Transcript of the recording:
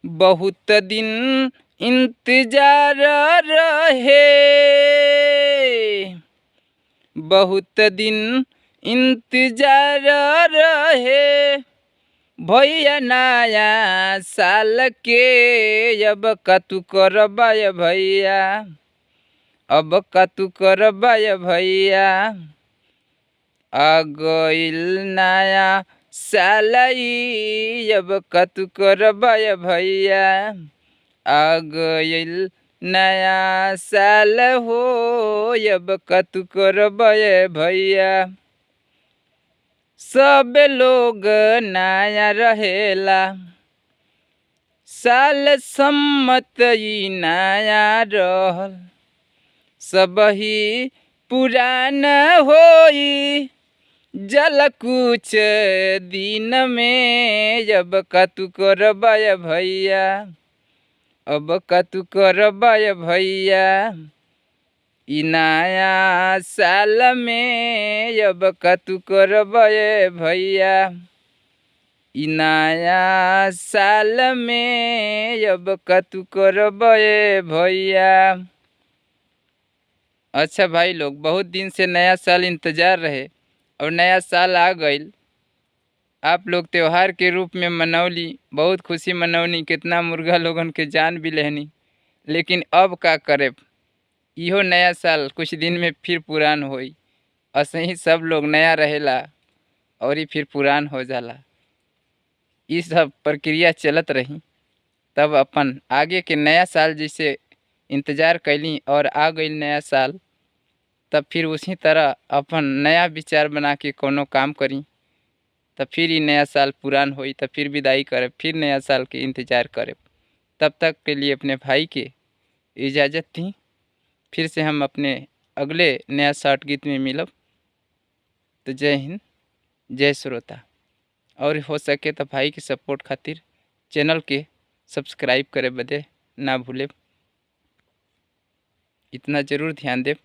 बहुत दिन इंतजार रहे, बहुत दिन इंतजार रहे भैया नया साल के। अब का तू करबा भैया, अब का तू करबा भैया, आ गइल नया साल ई। अब का तू करबा भैया, आ गइल नया साल हो। अब का तू करबा भैया। सब लोग नया रहेला, साल सम्मत ई नया रहल, सबही पुरान होई जल कुछ दिन में। अब का तू करबा भैया, अब का तू करबा भैया, ई नया साल में। अब का तू करबा भैया, ई नया साल में। अब का तू करबा भैया। अच्छा भाई लोग, बहुत दिन से नया साल इंतज़ार रहे और नया साल आ गइल। आप लोग त्योहार के रूप में मनौली, बहुत खुशी मनौनी, कितना मुर्गा लोगन के जान भी लेहनी। लेकिन अब का करे, इहो नया साल कुछ दिन में फिर पुरान होई। ऐसे ही सब लोग नया रहेला और ही फिर पुरान हो जाला। ये सब प्रक्रिया चलत रही, तब अपन आगे के नया साल जैसे इंतज़ार कैली और आ गई नया साल, तब फिर उसी तरह अपन नया विचार बना के कोनो काम करी। तब फिर ये नया साल पुरान होई, तब फिर विदाई करे, फिर नया साल के इंतज़ार करे। तब तक के लिए अपने भाई के इजाज़त दी। फिर से हम अपने अगले नया शॉर्ट गीत में मिलब। तो जय हिंद, जय श्रोता। और हो सके तो भाई के सपोर्ट खातिर चैनल के सब्सक्राइब करे बदे ना भूले, इतना ज़रूर ध्यान दे।